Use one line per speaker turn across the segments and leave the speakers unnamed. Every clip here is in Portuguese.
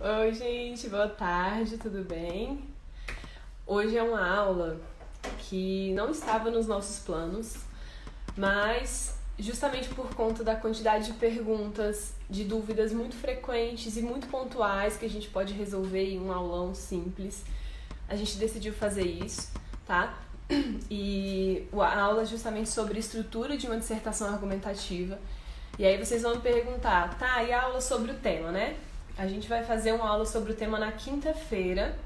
Oi, gente, boa tarde, tudo bem? Hoje é uma aula que não estava nos nossos planos, mas justamente por conta da quantidade de perguntas, de dúvidas muito frequentes e muito pontuais que a gente pode resolver em um aulão simples, a gente decidiu fazer isso, tá? E a aula é justamente sobre estrutura de uma dissertação argumentativa. E aí vocês vão me perguntar, tá, e a aula sobre o tema, né? A gente vai fazer uma aula sobre o tema na quinta-feira,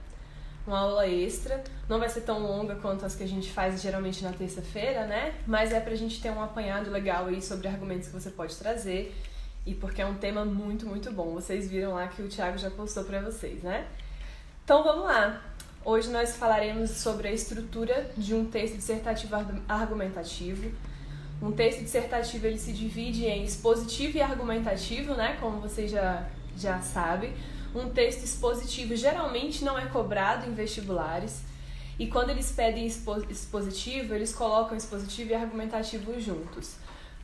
uma aula extra. Não vai ser tão longa quanto as que a gente faz geralmente na terça-feira, né? Mas é pra gente ter um apanhado legal aí sobre argumentos que você pode trazer e porque é um tema muito, muito bom. Vocês viram lá que o Thiago já postou pra vocês, né? Então vamos lá. Hoje nós falaremos sobre a estrutura de um texto dissertativo argumentativo. Um texto dissertativo ele se divide em expositivo e argumentativo, né? Como vocês já sabe. Um texto expositivo geralmente não é cobrado em vestibulares e quando eles pedem expositivo, eles colocam expositivo e argumentativo juntos.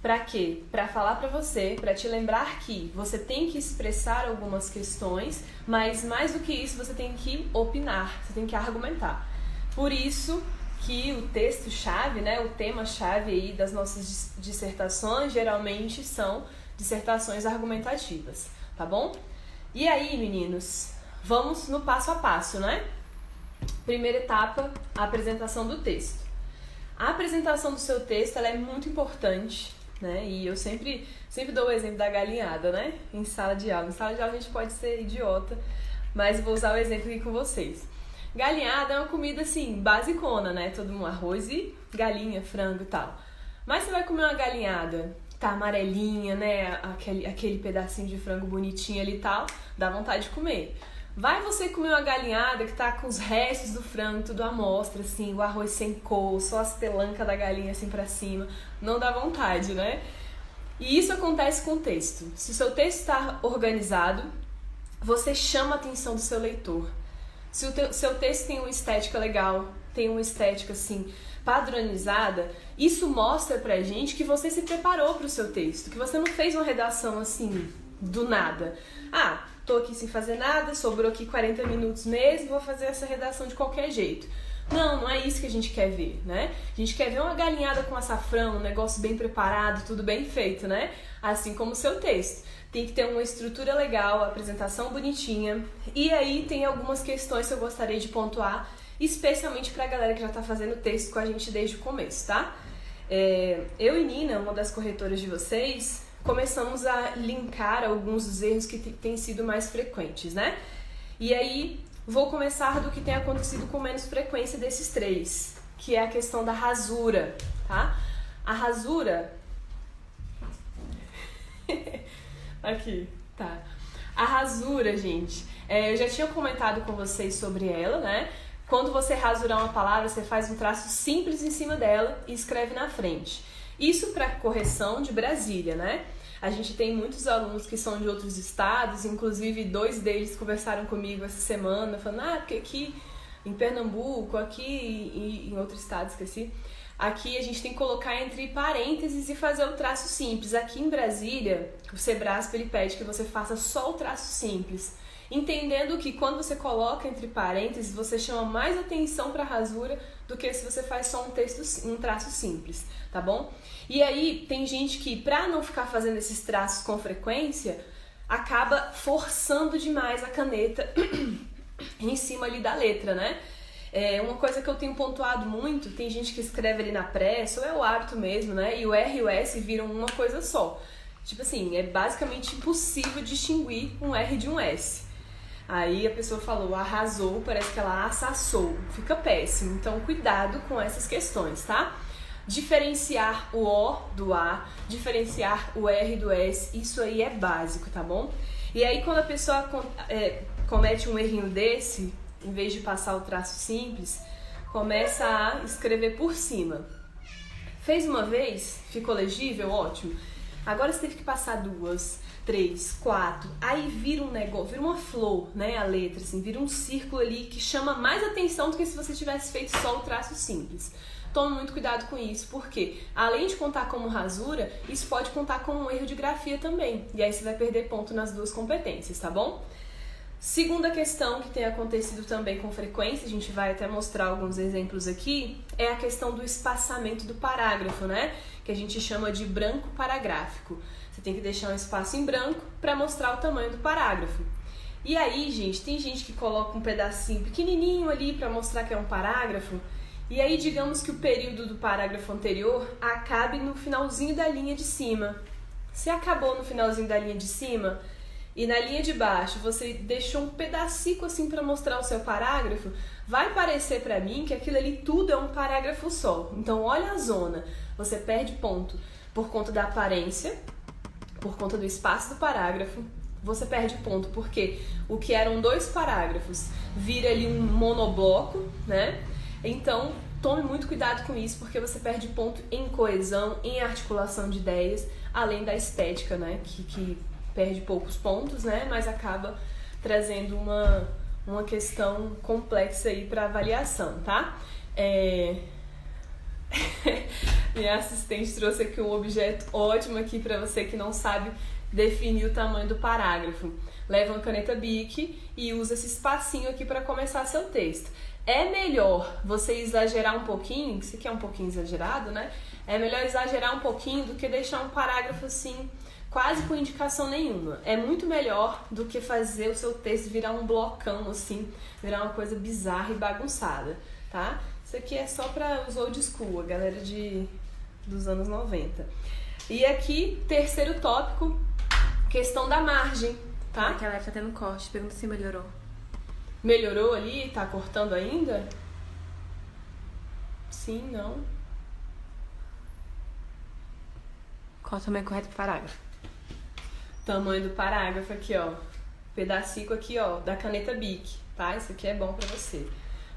Para quê? Para falar para você, para te lembrar que você tem que expressar algumas questões, mas mais do que isso você tem que opinar, você tem que argumentar. Por isso que o texto-chave, né, o tema-chave aí das nossas dissertações geralmente são dissertações argumentativas. Tá bom? E aí, meninos, vamos no passo a passo, né? Primeira etapa, a apresentação do texto. A apresentação do seu texto ela é muito importante, né? E eu sempre dou o exemplo da galinhada, né? Em sala de aula. Em sala de aula a gente pode ser idiota, mas eu vou usar o exemplo aqui com vocês. Galinhada é uma comida, assim, basicona, né? Todo mundo arroz e galinha, frango e tal. Mas você vai comer uma galinhada tá amarelinha, né, aquele pedacinho de frango bonitinho ali e tal, dá vontade de comer. Vai você comer uma galinhada que tá com os restos do frango, tudo à mostra, assim, o arroz sem cor, só as pelancas da galinha assim pra cima, não dá vontade, né? E isso acontece com o texto. Se o seu texto está organizado, você chama a atenção do seu leitor. Se o seu texto tem uma estética legal, tem uma estética, assim, padronizada, isso mostra pra gente que você se preparou pro seu texto, que você não fez uma redação assim, do nada. Ah, tô aqui sem fazer nada, sobrou aqui 40 minutos mesmo, vou fazer essa redação de qualquer jeito. Não é isso que a gente quer ver, né? A gente quer ver uma galinhada com açafrão, um negócio bem preparado, tudo bem feito, né? Assim como o seu texto. Tem que ter uma estrutura legal, apresentação bonitinha. E aí tem algumas questões que eu gostaria de pontuar, especialmente pra galera que já tá fazendo texto com a gente desde o começo, tá? Eu e Nina, uma das corretoras de vocês, começamos a linkar alguns dos erros que têm sido mais frequentes, né? E aí, vou começar do que tem acontecido com menos frequência desses três, que é a questão da rasura, tá? A rasura... Aqui, tá. A rasura, gente, eu já tinha comentado com vocês sobre ela, né? Quando você rasurar uma palavra, você faz um traço simples em cima dela e escreve na frente. Isso para correção de Brasília, né? A gente tem muitos alunos que são de outros estados, inclusive 2 deles conversaram comigo essa semana, falando, porque aqui em Pernambuco, aqui e em outros estados, esqueci, aqui a gente tem que colocar entre parênteses e fazer o traço simples. Aqui em Brasília, o Sebrasp ele pede que você faça só o traço simples, entendendo que quando você coloca entre parênteses, você chama mais atenção para a rasura do que se você faz só um traço simples, tá bom? E aí tem gente que, para não ficar fazendo esses traços com frequência, acaba forçando demais a caneta em cima ali da letra, né? Uma coisa que eu tenho pontuado muito, tem gente que escreve ali na pressa, ou é o hábito mesmo, né? E o R e o S viram uma coisa só. Tipo assim, é basicamente impossível distinguir um R de um S. Aí a pessoa falou, arrasou, parece que ela assassou. Fica péssimo, então cuidado com essas questões, tá? Diferenciar o O do A, diferenciar o R do S, isso aí é básico, tá bom? E aí quando a pessoa comete um errinho desse, em vez de passar o traço simples, começa a escrever por cima. Fez uma vez, ficou legível, ótimo. Agora você teve que passar 2, 3, 4, aí vira um negócio, vira uma flor, né, a letra, assim, vira um círculo ali que chama mais atenção do que se você tivesse feito só o traço simples. Tome muito cuidado com isso, porque além de contar como rasura, isso pode contar como um erro de grafia também, e aí você vai perder ponto nas 2 competências, tá bom? Segunda questão que tem acontecido também com frequência, a gente vai até mostrar alguns exemplos aqui, é a questão do espaçamento do parágrafo, né? Que a gente chama de branco paragráfico. Você tem que deixar um espaço em branco para mostrar o tamanho do parágrafo. E aí, gente, tem gente que coloca um pedacinho pequenininho ali para mostrar que é um parágrafo. E aí, digamos que o período do parágrafo anterior acabe no finalzinho da linha de cima. Se acabou no finalzinho da linha de cima e na linha de baixo você deixou um pedacinho assim para mostrar o seu parágrafo, vai parecer para mim que aquilo ali tudo é um parágrafo só. Então, olha a zona. Você perde ponto por conta da aparência, por conta do espaço do parágrafo. Você perde ponto porque o que eram 2 parágrafos vira ali um monobloco, né? Então, tome muito cuidado com isso, porque você perde ponto em coesão, em articulação de ideias, além da estética, né? Que perde poucos pontos, né? Mas acaba trazendo uma questão complexa aí para avaliação, tá? Minha assistente trouxe aqui um objeto ótimo aqui para você que não sabe definir o tamanho do parágrafo. Leva uma caneta Bic e usa esse espacinho aqui para começar seu texto. É melhor você exagerar um pouquinho, que isso aqui é um pouquinho exagerado, né? É melhor exagerar um pouquinho do que deixar um parágrafo assim, quase com indicação nenhuma. É muito melhor do que fazer o seu texto virar um blocão assim, virar uma coisa bizarra e bagunçada, tá? Isso aqui é só para os old school, a galera dos anos 90. E aqui, terceiro tópico, questão da margem, tá?
Aquela tá tendo corte, pergunta se melhorou.
Melhorou ali? Tá cortando ainda? Sim, não.
Qual o tamanho correto pro parágrafo?
Tamanho do parágrafo aqui, ó. Pedacinho aqui, ó, da caneta Bic, tá? Isso aqui é bom pra você.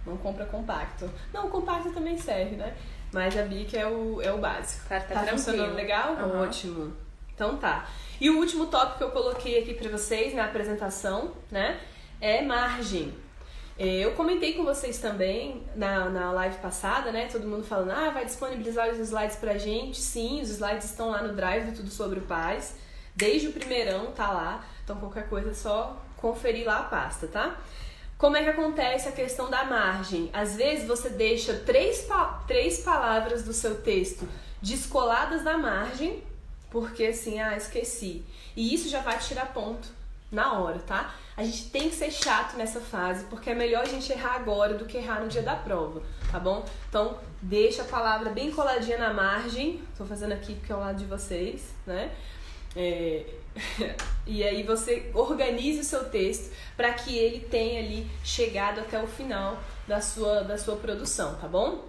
Não compra compacto. Não, compacto também serve, né? Mas a Bic é o básico.
Tá
funcionando legal?
Uhum.
Ótimo. Então tá. E o último tópico que eu coloquei aqui pra vocês na apresentação, né? É margem. Eu comentei com vocês também na live passada, né? Todo mundo falando, vai disponibilizar os slides pra gente. Sim, os slides estão lá no Drive do Tudo Sobre o Paz. Desde o primeirão tá lá. Então qualquer coisa é só conferir lá a pasta, tá? Como é que acontece a questão da margem? Às vezes você deixa três palavras do seu texto descoladas da margem, porque assim, esqueci. E isso já vai tirar ponto na hora, tá? A gente tem que ser chato nessa fase, porque é melhor a gente errar agora do que errar no dia da prova, tá bom? Então, deixa a palavra bem coladinha na margem. Tô fazendo aqui porque é ao lado de vocês, né? E aí você organize o seu texto para que ele tenha ali chegado até o final da sua produção, tá bom?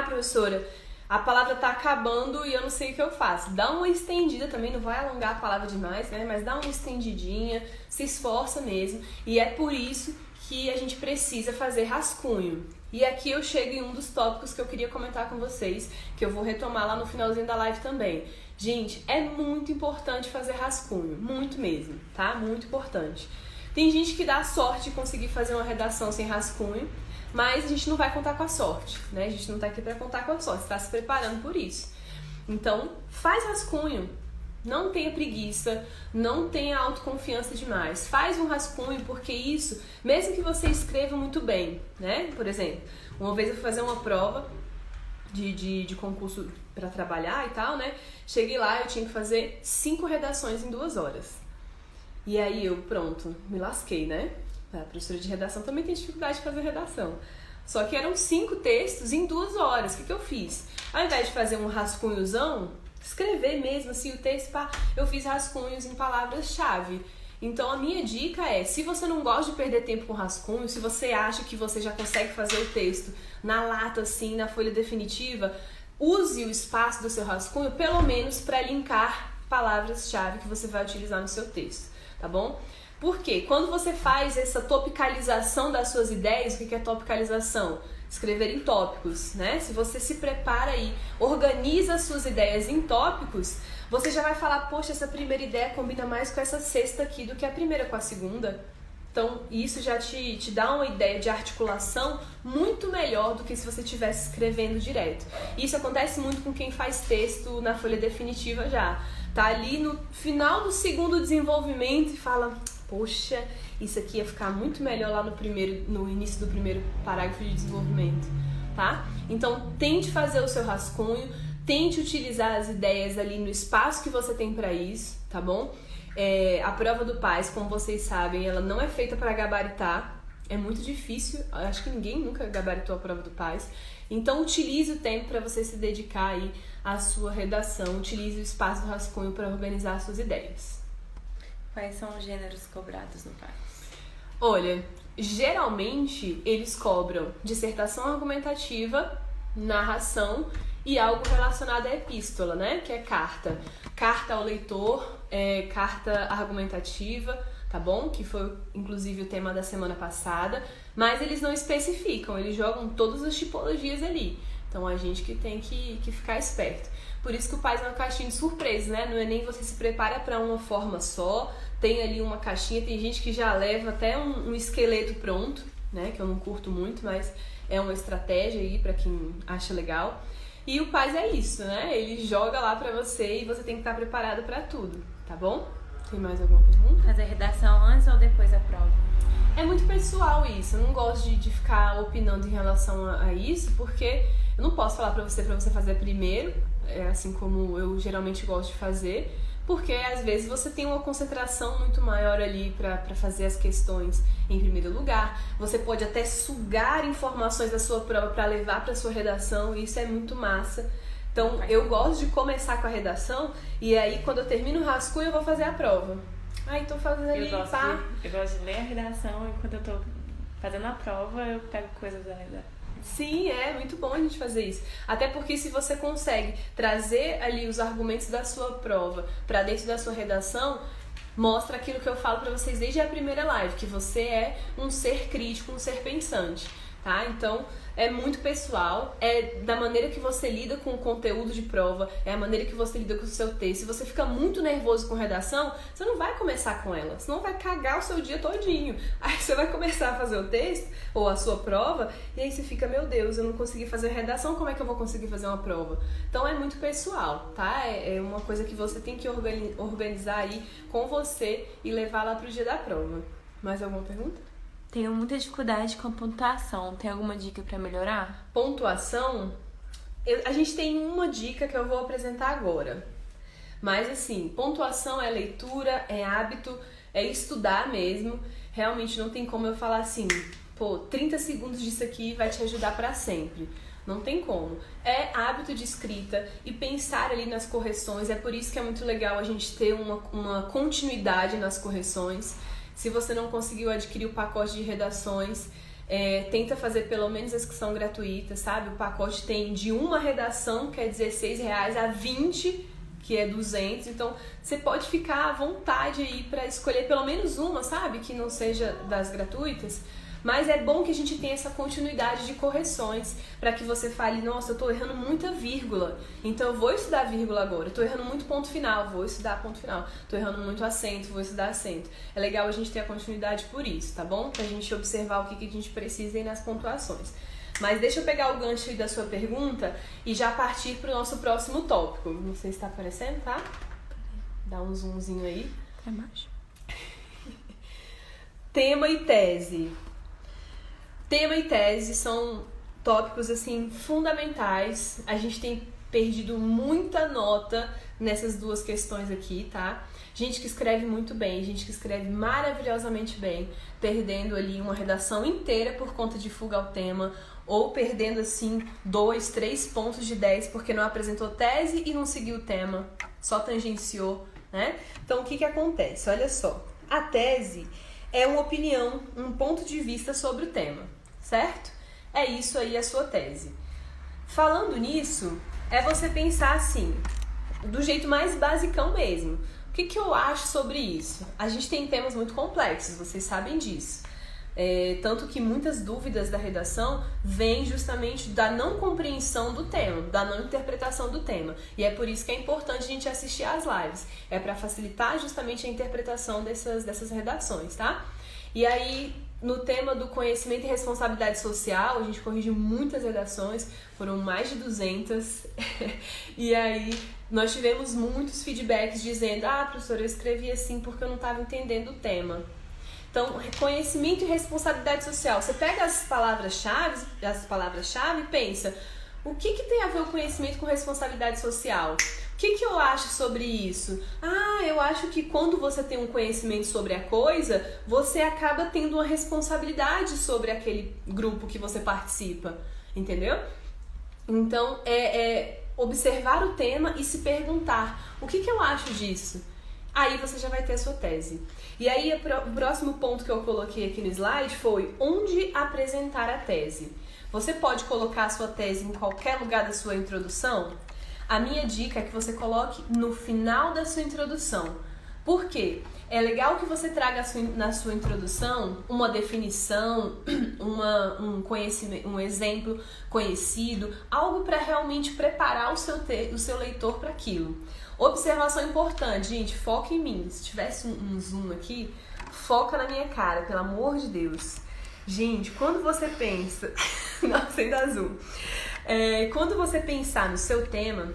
Professora, a palavra tá acabando e eu não sei o que eu faço. Dá uma estendida também, não vai alongar a palavra demais, né? Mas dá uma estendidinha, se esforça mesmo. E é por isso que a gente precisa fazer rascunho. E aqui eu chego em um dos tópicos que eu queria comentar com vocês, que eu vou retomar lá no finalzinho da live também. Gente, é muito importante fazer rascunho, muito mesmo, tá? Muito importante. Tem gente que dá sorte de conseguir fazer uma redação sem rascunho, mas a gente não vai contar com a sorte, né? A gente não tá aqui para contar com a sorte, está se preparando por isso. Então, faz rascunho. Não tenha preguiça, não tenha autoconfiança demais. Faz um rascunho, porque isso, mesmo que você escreva muito bem, né? Por exemplo, uma vez eu fui fazer uma prova de concurso para trabalhar e tal, né? Cheguei lá, eu tinha que fazer 5 redações em 2 horas. E aí eu, pronto, me lasquei, né? A professora de redação também tem dificuldade de fazer redação. Só que eram 5 textos em 2 horas. O que eu fiz? Ao invés de fazer um rascunhozão, escrever mesmo assim o texto, eu fiz rascunhos em palavras-chave. Então a minha dica é, se você não gosta de perder tempo com rascunho, se você acha que você já consegue fazer o texto na lata assim, na folha definitiva, use o espaço do seu rascunho pelo menos para linkar palavras-chave que você vai utilizar no seu texto, tá bom? Porque quando você faz essa topicalização das suas ideias, o que é topicalização? Escrever em tópicos, né? Se você se prepara aí, organiza as suas ideias em tópicos, você já vai falar, poxa, essa primeira ideia combina mais com essa sexta aqui do que a primeira com a segunda. Então, isso já te dá uma ideia de articulação muito melhor do que se você estivesse escrevendo direto. Isso acontece muito com quem faz texto na folha definitiva já. Tá ali no final do segundo desenvolvimento e fala, poxa, isso aqui ia ficar muito melhor lá no início do primeiro parágrafo de desenvolvimento, tá? Então, tente fazer o seu rascunho, tente utilizar as ideias ali no espaço que você tem para isso, tá bom? A prova do PAS, como vocês sabem, ela não é feita para gabaritar, é muito difícil, acho que ninguém nunca gabaritou a prova do PAS. Então, utilize o tempo para você se dedicar aí à sua redação, utilize o espaço do rascunho para organizar as suas ideias.
Quais são os gêneros cobrados no PAS?
Olha, geralmente eles cobram dissertação argumentativa, narração e algo relacionado à epístola, né? Que é carta. Carta ao leitor, carta argumentativa, tá bom? Que foi, inclusive, o tema da semana passada. Mas eles não especificam, eles jogam todas as tipologias ali. Então, a gente que tem que ficar esperto. Por isso que o PAS é uma caixinha de surpresa, né? No Enem você se prepara para uma forma só, tem ali uma caixinha, tem gente que já leva até um esqueleto pronto, né? Que eu não curto muito, mas é uma estratégia aí para quem acha legal. E o PAS é isso, né? Ele joga lá pra você e você tem que estar preparado pra tudo, tá bom? Tem mais alguma pergunta?
Fazer redação antes ou depois da prova?
É muito pessoal isso, eu não gosto de ficar opinando em relação a isso, porque eu não posso falar pra você fazer primeiro, assim como eu geralmente gosto de fazer, porque às vezes você tem uma concentração muito maior ali pra fazer as questões em primeiro lugar. Você pode até sugar informações da sua prova pra levar pra sua redação, e isso é muito massa. Então eu gosto de começar com a redação e aí quando eu termino o rascunho eu vou fazer a prova. Aí tô fazendo ali,
eu gosto de ler a redação e quando eu tô fazendo a prova eu pego coisas da redação.
Sim, é muito bom a gente fazer isso. Até porque se você consegue trazer ali os argumentos da sua prova pra dentro da sua redação, mostra aquilo que eu falo pra vocês desde a primeira live, que você é um ser crítico, um ser pensante, tá? Então, é muito pessoal, é da maneira que você lida com o conteúdo de prova, é a maneira que você lida com o seu texto. Se você fica muito nervoso com redação, você não vai começar com ela, senão vai cagar o seu dia todinho. Aí você vai começar a fazer o texto, ou a sua prova, e aí você fica, meu Deus, eu não consegui fazer redação, como é que eu vou conseguir fazer uma prova? Então é muito pessoal, tá? É uma coisa que você tem que organizar aí com você e levar lá pro dia da prova. Mais alguma pergunta?
Tenho muita dificuldade com a pontuação. Tem alguma dica pra melhorar?
Pontuação, a gente tem uma dica que eu vou apresentar agora. Mas assim, pontuação é leitura, é hábito, é estudar mesmo. Realmente não tem como eu falar assim, 30 segundos disso aqui vai te ajudar pra sempre. Não tem como. É hábito de escrita e pensar ali nas correções. É por isso que é muito legal a gente ter uma continuidade nas correções. Se você não conseguiu adquirir o pacote de redações, tenta fazer pelo menos as que são gratuitas, sabe? O pacote tem de uma redação, que é R$16, a 20, que é 200. Então, você pode ficar à vontade aí para escolher pelo menos uma, sabe? Que não seja das gratuitas. Mas é bom que a gente tenha essa continuidade de correções para que você fale, nossa, eu tô errando muita vírgula, então eu vou estudar vírgula agora. Eu tô errando muito ponto final, vou estudar ponto final. Tô errando muito acento, vou estudar acento. É legal a gente ter a continuidade por isso, tá bom? Pra gente observar o que a gente precisa aí nas pontuações. Mas deixa eu pegar o gancho aí da sua pergunta e já partir pro nosso próximo tópico. Não sei se tá aparecendo, tá? Dá um zoomzinho aí.
Pra baixo.
Tema e tese. Tema e tese são tópicos assim fundamentais. A gente tem perdido muita nota nessas duas questões aqui, tá? Gente que escreve muito bem, gente que escreve maravilhosamente bem, perdendo ali uma redação inteira por conta de fuga ao tema, ou perdendo assim 2, 3 pontos de 10 porque não apresentou tese e não seguiu o tema, só tangenciou, né? Então o que acontece? Olha só, a tese é uma opinião, um ponto de vista sobre o tema, certo? É isso aí a sua tese. Falando nisso, é você pensar assim, do jeito mais basicão mesmo. O que eu acho sobre isso? A gente tem temas muito complexos, vocês sabem disso. Tanto que muitas dúvidas da redação vêm justamente da não compreensão do tema, da não interpretação do tema. E é por isso que é importante a gente assistir às lives. É para facilitar justamente a interpretação dessas redações, tá? E aí, no tema do conhecimento e responsabilidade social, a gente corrigiu muitas redações, foram mais de 200. E aí, nós tivemos muitos feedbacks dizendo: ah, professora, eu escrevi assim porque eu não estava entendendo o tema. Então, reconhecimento e responsabilidade social. Você pega as palavras-chave e pensa: o que tem a ver o conhecimento com responsabilidade social? O que eu acho sobre isso? Ah, eu acho que quando você tem um conhecimento sobre a coisa, você acaba tendo uma responsabilidade sobre aquele grupo que você participa, entendeu? Então, observar o tema e se perguntar: o que eu acho disso? Aí você já vai ter a sua tese. E aí, o próximo ponto que eu coloquei aqui no slide foi onde apresentar a tese. Você pode colocar a sua tese em qualquer lugar da sua introdução? A minha dica é que você coloque no final da sua introdução. Por quê? É legal que você traga na sua introdução uma definição, um conhecimento, um exemplo conhecido, algo para realmente preparar o seu leitor para aquilo. Observação importante, gente, foca em mim. Se tivesse um zoom aqui, foca na minha cara, pelo amor de Deus. Gente, quando você pensa... Não, sem dar zoom. Quando você pensar no seu tema,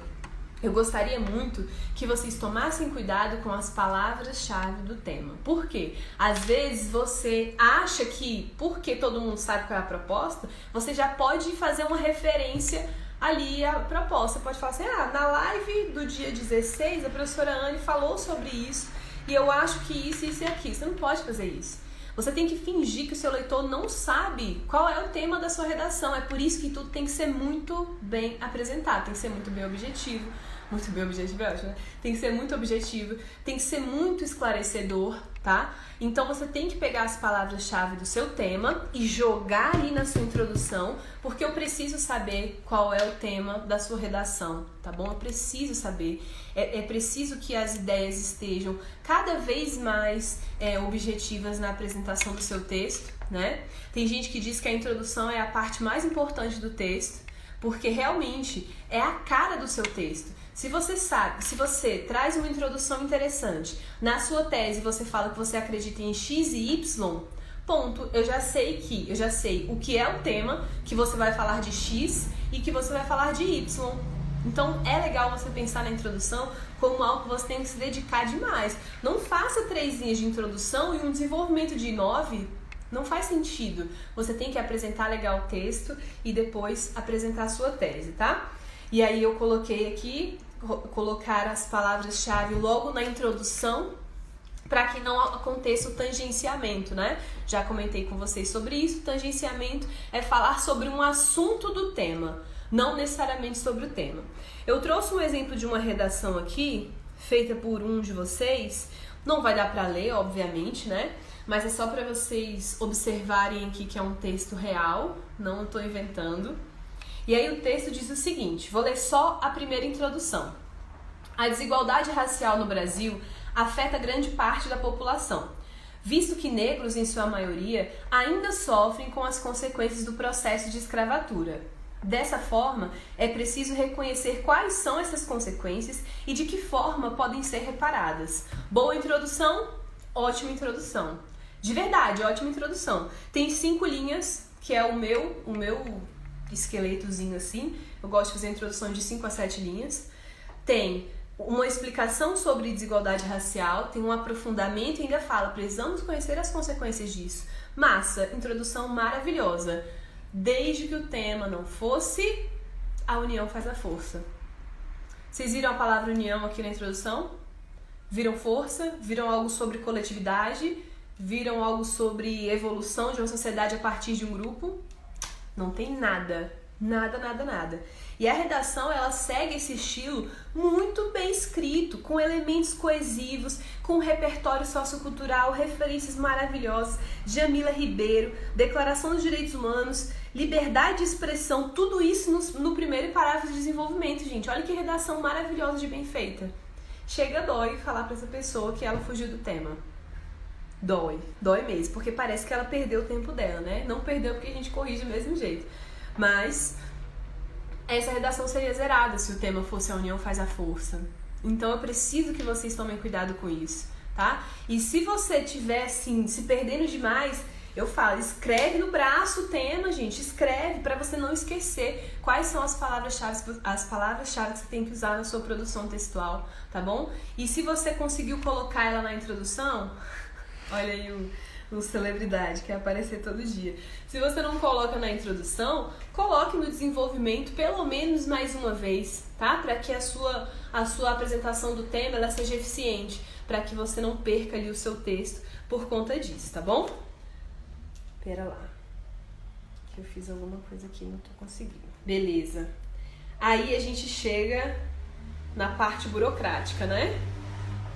eu gostaria muito que vocês tomassem cuidado com as palavras-chave do tema. Por quê? Às vezes você acha que, porque todo mundo sabe qual é a proposta, você já pode fazer uma referência ali à proposta. Você pode falar assim: ah, na live do dia 16, a professora Anne falou sobre isso e eu acho que isso e aquilo. Você não pode fazer isso. Você tem que fingir que o seu leitor não sabe qual é o tema da sua redação. É por isso que tudo tem que ser muito bem apresentado, tem que ser muito bem objetivo. Muito bem objetivo, eu acho, né? Tem que ser muito objetivo, tem que ser muito esclarecedor, tá? Então você tem que pegar as palavras-chave do seu tema e jogar ali na sua introdução, porque eu preciso saber qual é o tema da sua redação, tá bom? Eu preciso saber. É preciso que as ideias estejam cada vez mais objetivas na apresentação do seu texto, né? Tem gente que diz que a introdução é a parte mais importante do texto, porque realmente é a cara do seu texto. Se você traz uma introdução interessante, na sua tese você fala que você acredita em X e Y, ponto, eu já sei o que é o tema, que você vai falar de X e que você vai falar de Y. Então é legal você pensar na introdução como algo que você tem que se dedicar demais. Não faça 3 linhas de introdução e um desenvolvimento de 9. Não faz sentido. Você tem que apresentar legal o texto e depois apresentar a sua tese, tá? E aí eu coloquei aqui, colocar as palavras-chave logo na introdução para que não aconteça o tangenciamento, né? Já comentei com vocês sobre isso. Tangenciamento é falar sobre um assunto do tema, não necessariamente sobre o tema. Eu trouxe um exemplo de uma redação aqui, feita por um de vocês. Não vai dar para ler, obviamente, né? Mas é só para vocês observarem aqui que é um texto real, não estou inventando. E aí o texto diz o seguinte, vou ler só a primeira introdução. A desigualdade racial no Brasil afeta grande parte da população, visto que negros, em sua maioria, ainda sofrem com as consequências do processo de escravatura. Dessa forma, é preciso reconhecer quais são essas consequências e de que forma podem ser reparadas. Boa introdução? Ótima introdução. De verdade, ótima introdução. Tem 5 linhas, que é o meu esqueletozinho assim. Eu gosto de fazer introduções de 5 a 7 linhas. Tem uma explicação sobre desigualdade racial, tem um aprofundamento e ainda fala: precisamos conhecer as consequências disso. Massa, introdução maravilhosa. Desde que o tema não fosse a união faz a força. Vocês viram a palavra união aqui na introdução? Viram força? Viram algo sobre coletividade? Viram algo sobre evolução de uma sociedade a partir de um grupo? Não tem nada. Nada, nada, nada. E a redação, ela segue esse estilo muito bem escrito, com elementos coesivos, com repertório sociocultural, referências maravilhosas, Jamila Ribeiro, Declaração dos Direitos Humanos, liberdade de expressão, tudo isso no primeiro parágrafo de desenvolvimento, gente. Olha que redação maravilhosa de bem feita. Chega, dói falar pra essa pessoa que ela fugiu do tema. Dói mesmo, porque parece que ela perdeu o tempo dela, né? Não perdeu porque a gente corrige do mesmo jeito. Mas essa redação seria zerada se o tema fosse a união faz a força. Então eu preciso que vocês tomem cuidado com isso, tá? E se você estiver assim, se perdendo demais, Eu falo, escreve no braço o tema, gente, escreve para você não esquecer quais são as palavras-chave que você tem que usar na sua produção textual, tá bom? E se você conseguiu colocar ela na introdução, olha aí o celebridade que vai aparecer todo dia. Se você não coloca na introdução, coloque no desenvolvimento pelo menos mais uma vez, tá? Para que a sua apresentação do tema ela seja eficiente, para que você não perca ali o seu texto por conta disso, tá bom? Pera lá, que eu fiz alguma coisa aqui e não tô conseguindo. Beleza. Aí a gente chega na parte burocrática, né?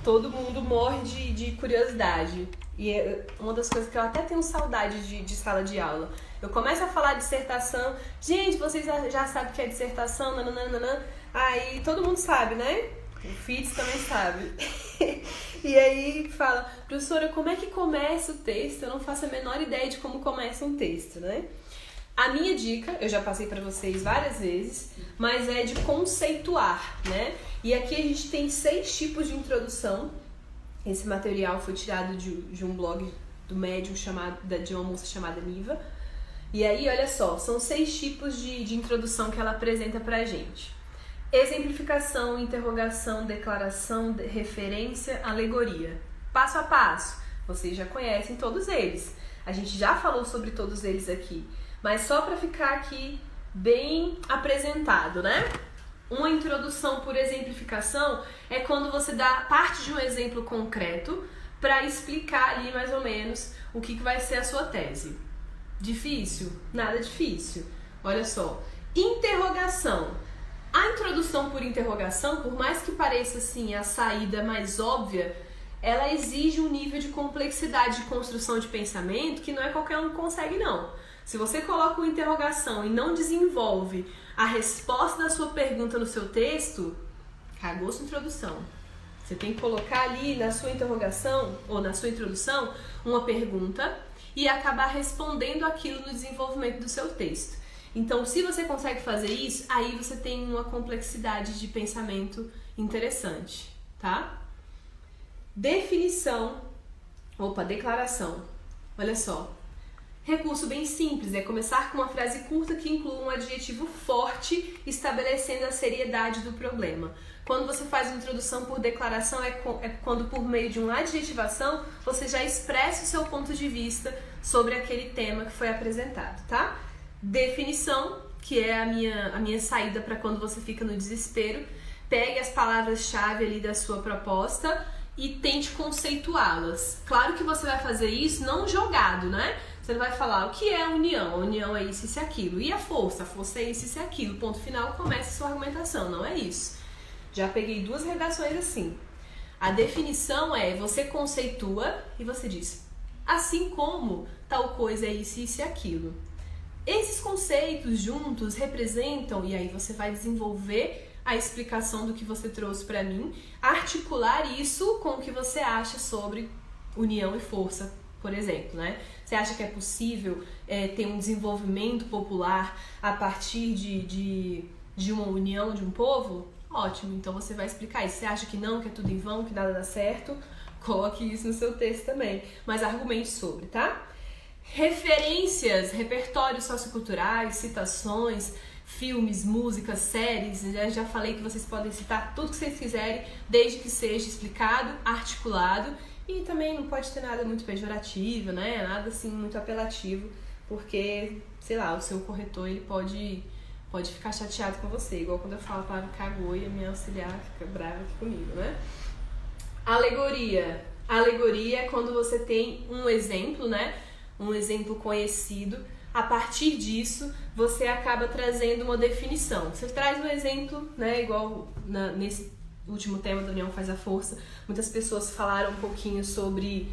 Todo mundo morre de curiosidade. E é uma das coisas que eu até tenho saudade de sala de aula. Eu começo a falar dissertação. Gente, vocês já sabem o que é dissertação? Nananana. Aí todo mundo sabe, né? O FITS também sabe. E aí fala, professora, como é que começa o texto? Eu não faço a menor ideia de como começa um texto, né? A minha dica, eu já passei para vocês várias vezes, mas é de conceituar, né? E aqui a gente tem 6 tipos de introdução. Esse material foi tirado de um blog do Medium de uma moça chamada Niva. E aí, olha só, são 6 tipos de introdução que ela apresenta pra gente. Exemplificação, interrogação, declaração, referência, alegoria. Passo a passo. Vocês já conhecem todos eles. A gente já falou sobre todos eles aqui. Mas só para ficar aqui bem apresentado, né? Uma introdução por exemplificação é quando você dá parte de um exemplo concreto para explicar ali mais ou menos o que vai ser a sua tese. Difícil? Nada difícil. Olha só. Interrogação. A introdução por interrogação, por mais que pareça assim a saída mais óbvia, ela exige um nível de complexidade de construção de pensamento que não é qualquer um que consegue, não. Se você coloca uma interrogação e não desenvolve a resposta da sua pergunta no seu texto, cagou sua introdução. Você tem que colocar ali na sua interrogação ou na sua introdução uma pergunta e acabar respondendo aquilo no desenvolvimento do seu texto. Então, se você consegue fazer isso, aí você tem uma complexidade de pensamento interessante, tá? Declaração. Olha só. Recurso bem simples, é começar com uma frase curta que inclua um adjetivo forte, estabelecendo a seriedade do problema. Quando você faz uma introdução por declaração, é quando por meio de uma adjetivação, você já expressa o seu ponto de vista sobre aquele tema que foi apresentado, tá? Definição, que é a minha saída para quando você fica no desespero. Pegue as palavras-chave ali da sua proposta e tente conceituá-las. Claro que você vai fazer isso não jogado, né? Você vai falar o que é a união é isso, isso e aquilo. E a força é isso, isso e aquilo. Ponto final, começa a sua argumentação, não é isso. Já peguei 2 redações assim. A definição é, você conceitua e você diz, assim como tal coisa é isso, isso e aquilo. Esses conceitos juntos representam, e aí você vai desenvolver a explicação do que você trouxe para mim, articular isso com o que você acha sobre união e força, por exemplo, né? Você acha que é possível ter um desenvolvimento popular a partir de uma união de um povo? Ótimo, então você vai explicar isso. Você acha que não, que é tudo em vão, que nada dá certo? Coloque isso no seu texto também, mas argumente sobre, tá? Referências, repertórios socioculturais, citações, filmes, músicas, séries. Já falei que vocês podem citar tudo que vocês quiserem, desde que seja explicado, articulado. E também não pode ter nada muito pejorativo, né? Nada assim muito apelativo, porque, sei lá, o seu corretor ele pode ficar chateado com você, igual quando eu falo a palavra cagou e a minha auxiliar fica brava aqui comigo, né? Alegoria. Alegoria é quando você tem um exemplo, né? Um exemplo conhecido. A partir disso, você acaba trazendo uma definição. Você traz um exemplo, né? Igual nesse último tema da União Faz a Força, muitas pessoas falaram um pouquinho sobre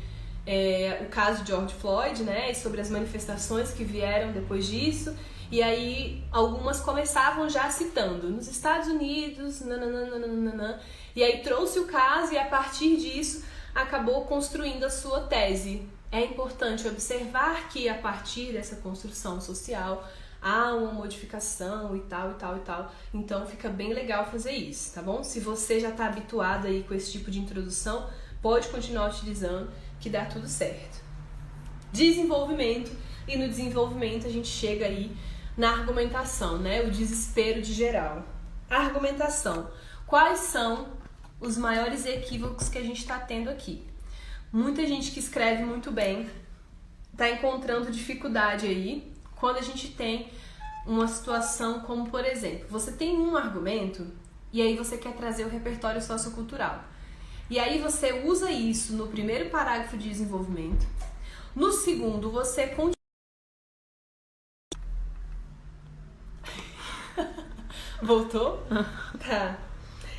o caso de George Floyd, né? E sobre as manifestações que vieram depois disso. E aí, algumas começavam já citando, nos Estados Unidos, nananana, e aí trouxe o caso e a partir disso acabou construindo a sua tese. É importante observar que a partir dessa construção social há uma modificação e tal, e tal, e tal. Então fica bem legal fazer isso, tá bom? Se você já está habituado aí com esse tipo de introdução, pode continuar utilizando que dá tudo certo. desenvolvimento, e no desenvolvimento a gente chega aí na argumentação, né? O desespero de geral. A argumentação. Quais são os maiores equívocos que a gente está tendo aqui? Muita gente que escreve muito bem está encontrando dificuldade aí quando a gente tem uma situação como, por exemplo, você tem um argumento e aí você quer trazer o repertório sociocultural. E aí você usa isso no primeiro parágrafo de desenvolvimento. No segundo, você continua. Voltou? Tá.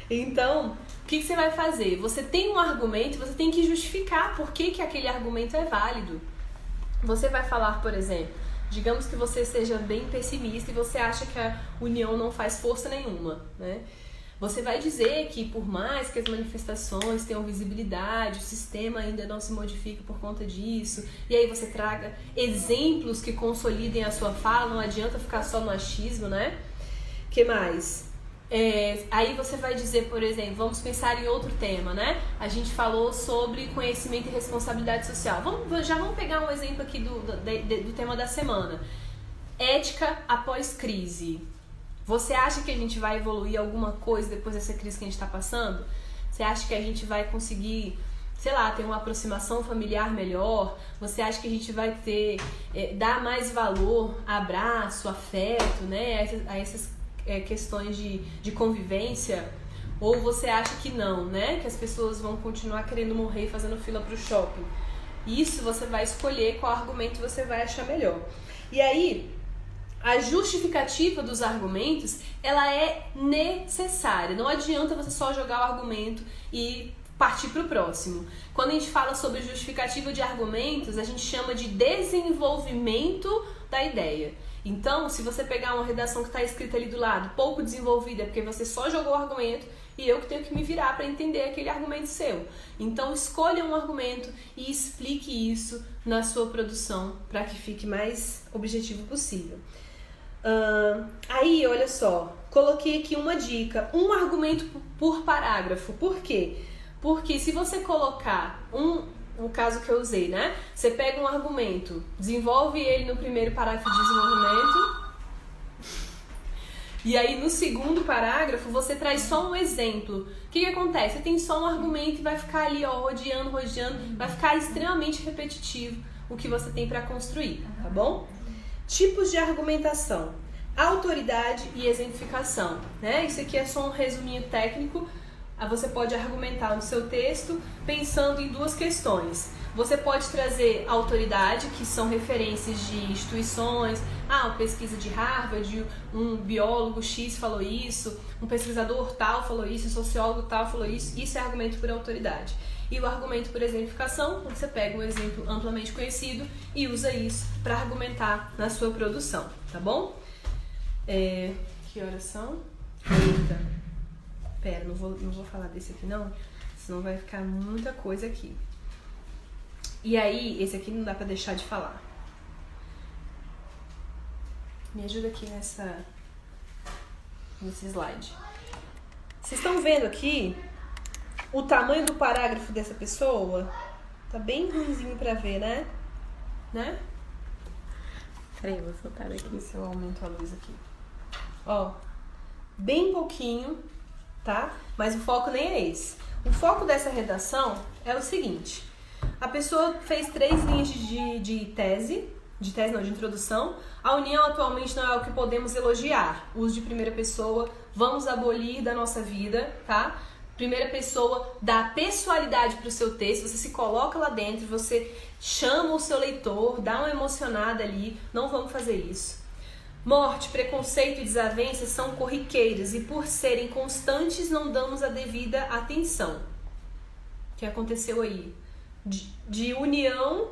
Então, o que você vai fazer? Você tem um argumento, você tem que justificar por que aquele argumento é válido. Você vai falar, por exemplo, digamos que você seja bem pessimista e você acha que a união não faz força nenhuma, né? Você vai dizer que por mais que as manifestações tenham visibilidade, o sistema ainda não se modifica por conta disso, e aí você traga exemplos que consolidem a sua fala, não adianta ficar só no achismo, né? O que mais? Aí você vai dizer, por exemplo, vamos pensar em outro tema, né? A gente falou sobre conhecimento e responsabilidade social. Já vamos pegar um exemplo aqui do tema da semana. Ética após crise. Você acha que a gente vai evoluir alguma coisa depois dessa crise que a gente está passando? Você acha que a gente vai conseguir, sei lá, ter uma aproximação familiar melhor? Você acha que a gente vai dar mais valor, abraço, afeto, né? A essas questões de convivência? Ou você acha que não, né? Que as pessoas vão continuar querendo morrer fazendo fila pro shopping? Isso você vai escolher qual argumento você vai achar melhor. E aí, a justificativa dos argumentos, ela é necessária. Não adianta você só jogar o argumento e partir pro próximo. Quando a gente fala sobre justificativa de argumentos, a gente chama de desenvolvimento da ideia. Então, se você pegar uma redação que está escrita ali do lado, pouco desenvolvida, é porque você só jogou o argumento e eu que tenho que me virar para entender aquele argumento seu. Então, escolha um argumento e explique isso na sua produção para que fique mais objetivo possível. Aí, olha só, coloquei aqui uma dica, um argumento por parágrafo. Por quê? Porque se você colocar o caso que eu usei, né? Você pega um argumento, desenvolve ele no primeiro parágrafo de desenvolvimento, e aí no segundo parágrafo você traz só um exemplo. O que acontece? Você tem só um argumento e vai ficar ali, ó, rodeando, vai ficar extremamente repetitivo o que você tem para construir, tá bom? Tipos de argumentação: autoridade e exemplificação, né? Isso aqui é só um resuminho técnico. Você pode argumentar no seu texto pensando em duas questões. Você pode trazer autoridade, que são referências de instituições. Uma pesquisa de Harvard, um biólogo X falou isso, um pesquisador tal falou isso, um sociólogo tal falou isso. Isso é argumento por autoridade. E o argumento por exemplificação, você pega um exemplo amplamente conhecido e usa isso para argumentar na sua produção, tá bom? Que horas são? Eita. Pera, não vou falar desse aqui não, senão vai ficar muita coisa aqui. E aí, esse aqui não dá pra deixar de falar. Me ajuda aqui nesse slide. Vocês estão vendo aqui o tamanho do parágrafo dessa pessoa? Tá bem ruimzinho pra ver, né?
Peraí, vou soltar
Deixa eu
aqui.
ver se eu aumento a luz aqui. Ó, bem pouquinho, tá? Mas o foco nem é esse. O foco dessa redação é o seguinte: a pessoa fez 3 linhas de introdução. A união atualmente não é o que podemos elogiar. Uso de primeira pessoa, vamos abolir da nossa vida, tá? Primeira pessoa dá pessoalidade para o seu texto, você se coloca lá dentro, você chama o seu leitor, dá uma emocionada ali. Não vamos fazer isso. Morte, preconceito e desavenças são corriqueiras e por serem constantes não damos a devida atenção. O que aconteceu aí? De união,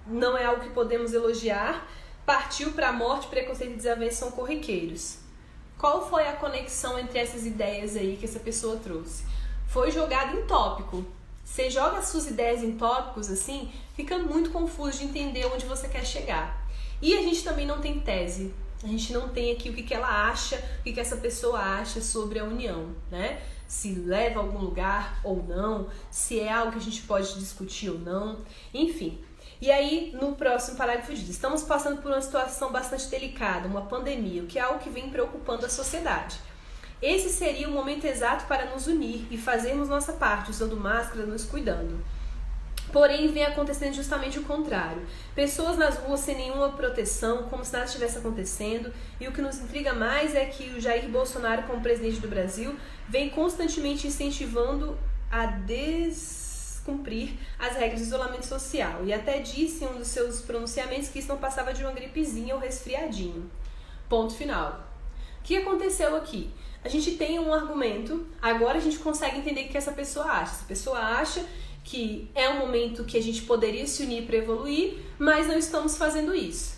não é algo que podemos elogiar, partiu para morte, preconceito e desavenças são corriqueiros. Qual foi a conexão entre essas ideias aí que essa pessoa trouxe? Foi jogado em tópico. Você joga as suas ideias em tópicos assim, fica muito confuso de entender onde você quer chegar. E a gente também não tem tese. A gente não tem aqui o que ela acha, o que essa pessoa acha sobre a união, né? Se leva a algum lugar ou não, se é algo que a gente pode discutir ou não, enfim. E aí, no próximo parágrafo diz: estamos passando por uma situação bastante delicada, uma pandemia, o que é algo que vem preocupando a sociedade. Esse seria o momento exato para nos unir e fazermos nossa parte, usando máscara, nos cuidando. Porém, vem acontecendo justamente o contrário. Pessoas nas ruas sem nenhuma proteção, como se nada estivesse acontecendo. E o que nos intriga mais é que o Jair Bolsonaro, como presidente do Brasil, vem constantemente incentivando a descumprir as regras de isolamento social. E até disse em um dos seus pronunciamentos que isso não passava de uma gripezinha ou resfriadinho. Ponto final. O que aconteceu aqui? A gente tem um argumento, agora a gente consegue entender o que essa pessoa acha. Essa pessoa acha que é um momento que a gente poderia se unir para evoluir, mas não estamos fazendo isso.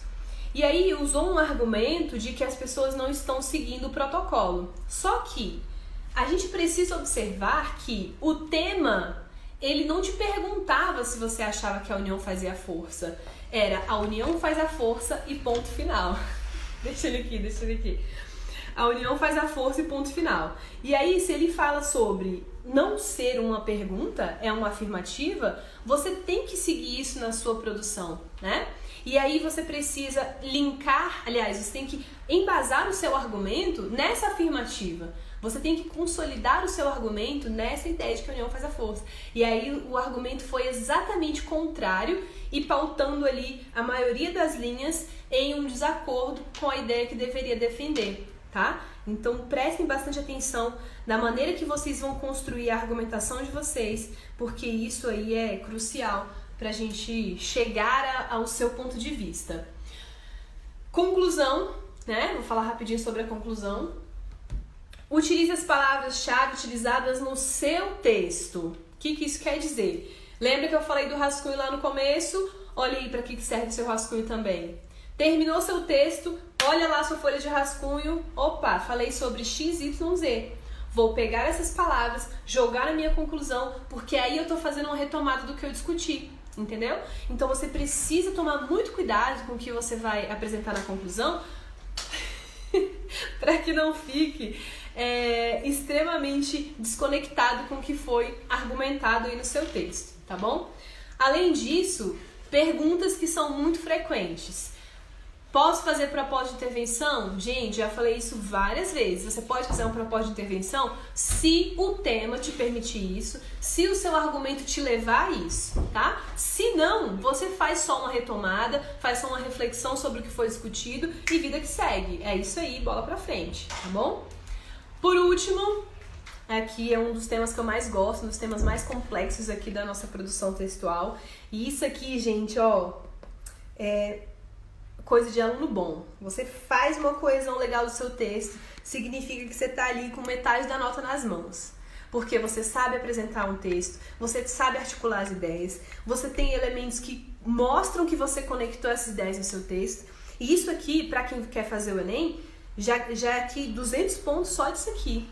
E aí usou um argumento de que as pessoas não estão seguindo o protocolo. Só que a gente precisa observar que o tema, ele não te perguntava se você achava que a união fazia a força. Era a união faz a força e ponto final. Deixa ele aqui. A união faz a força e ponto final. E aí, se ele fala sobre não ser uma pergunta, é uma afirmativa, você tem que seguir isso na sua produção, né? E aí você precisa linkar, aliás, você tem que embasar o seu argumento nessa afirmativa. Você tem que consolidar o seu argumento nessa ideia de que a união faz a força. E aí o argumento foi exatamente contrário e pautando ali a maioria das linhas em um desacordo com a ideia que deveria defender. Tá? Então prestem bastante atenção na maneira que vocês vão construir a argumentação de vocês, porque isso aí é crucial para a gente chegar ao seu ponto de vista. Conclusão, né? Vou falar rapidinho sobre a conclusão. Utilize as palavras-chave utilizadas no seu texto. O que isso quer dizer? Lembra que eu falei do rascunho lá no começo? Olha aí para que serve o seu rascunho também. Terminou seu texto, olha lá sua folha de rascunho. Opa, falei sobre X, Y, Z. Vou pegar essas palavras, jogar na minha conclusão, porque aí eu tô fazendo uma retomada do que eu discuti, entendeu? Então você precisa tomar muito cuidado com o que você vai apresentar na conclusão para que não fique extremamente desconectado com o que foi argumentado aí no seu texto, tá bom? Além disso, perguntas que são muito frequentes. Posso fazer propósito de intervenção? Gente, já falei isso várias vezes. Você pode fazer um propósito de intervenção se o tema te permitir isso, se o seu argumento te levar a isso, tá? Se não, você faz só uma retomada, faz só uma reflexão sobre o que foi discutido e vida que segue. É isso aí, bola pra frente, tá bom? Por último, aqui é um dos temas que eu mais gosto, um dos temas mais complexos aqui da nossa produção textual. E isso aqui, gente, ó, é coisa de aluno bom. Você faz uma coesão legal do seu texto, significa que você tá ali com metade da nota nas mãos. Porque você sabe apresentar um texto, você sabe articular as ideias, você tem elementos que mostram que você conectou essas ideias no seu texto. E isso aqui, para quem quer fazer o Enem, já é aqui 200 pontos só disso aqui,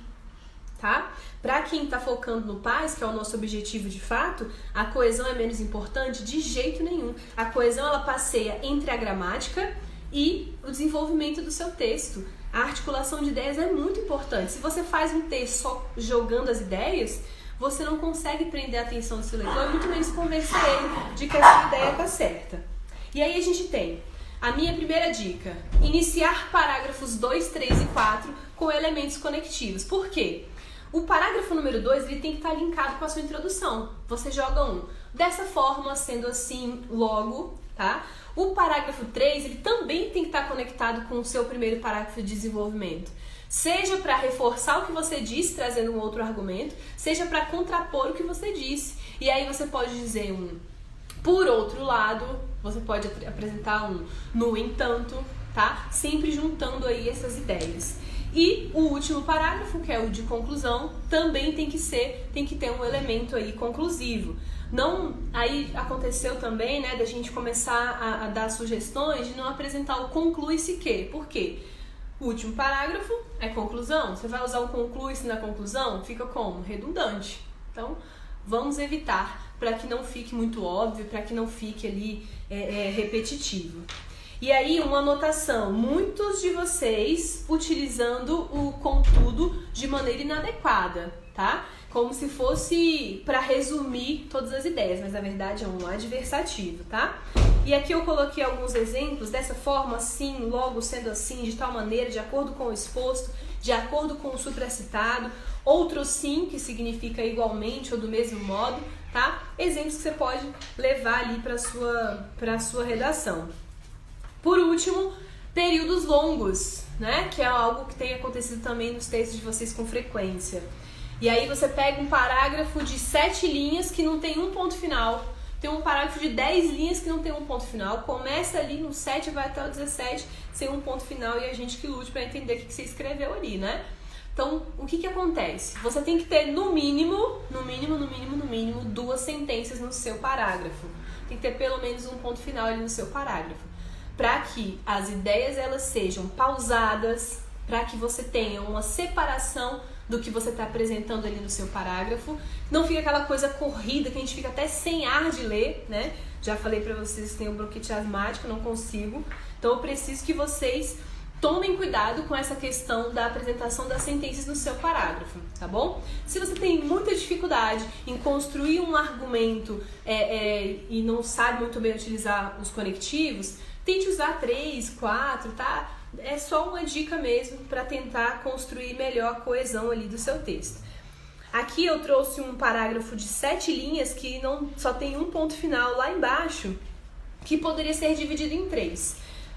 tá? Para quem tá focando no PAS, que é o nosso objetivo de fato, a coesão é menos importante de jeito nenhum. A coesão, ela passeia entre a gramática e o desenvolvimento do seu texto. A articulação de ideias é muito importante. Se você faz um texto só jogando as ideias, você não consegue prender a atenção do seu leitor e muito menos convencer ele de que a sua ideia tá certa. E aí a gente tem a minha primeira dica: iniciar parágrafos 2, 3 e 4 com elementos conectivos. Por quê? O parágrafo número 2, ele tem que estar linkado com a sua introdução. Você joga um. Dessa forma, sendo assim, logo, tá? O parágrafo 3, ele também tem que estar conectado com o seu primeiro parágrafo de desenvolvimento. Seja para reforçar o que você disse, trazendo um outro argumento, seja para contrapor o que você disse. E aí você pode dizer um por outro lado, você pode apresentar um no entanto, tá? Sempre juntando aí essas ideias. E o último parágrafo, que é o de conclusão, também tem que ter um elemento aí conclusivo. Não, aí aconteceu também, né, da gente começar a dar sugestões de não apresentar o conclui-se que. Por quê? O último parágrafo é conclusão. Você vai usar o conclui-se na conclusão? Fica como? Redundante. Então, vamos evitar, para que não fique muito óbvio, para que não fique ali repetitivo. E aí, uma anotação: muitos de vocês utilizando o contudo de maneira inadequada. tá? Como se fosse para resumir todas as ideias, mas na verdade é um adversativo, tá? E aqui eu coloquei alguns exemplos dessa forma, assim, logo, sendo assim, de tal maneira, de acordo com o exposto, de acordo com o supracitado. Outro sim, que significa igualmente ou do mesmo modo, tá? Exemplos que você pode levar ali para sua redação. Por último, períodos longos, né? Que é algo que tem acontecido também nos textos de vocês com frequência. E aí você pega um parágrafo de 7 linhas que não tem um ponto final. Tem um parágrafo de 10 linhas que não tem um ponto final. Começa ali no 7 e vai até o 17 sem um ponto final e a gente que lute para entender o que você escreveu ali, né? Então, o que acontece? Você tem que ter no mínimo, 2 sentenças no seu parágrafo. Tem que ter pelo menos um ponto final ali no seu parágrafo. Para que as ideias elas sejam pausadas, para que você tenha uma separação do que você está apresentando ali no seu parágrafo. Não fica aquela coisa corrida que a gente fica até sem ar de ler, né? Já falei para vocês que tem o bronquite asmático, não consigo. Então eu preciso que vocês tomem cuidado com essa questão da apresentação das sentenças no seu parágrafo, tá bom? Se você tem muita dificuldade em construir um argumento e não sabe muito bem utilizar os conectivos, tente usar 3, 4, tá? É só uma dica mesmo para tentar construir melhor a coesão ali do seu texto. Aqui eu trouxe um parágrafo de 7 linhas que só tem um ponto final lá embaixo, que poderia ser dividido em 3.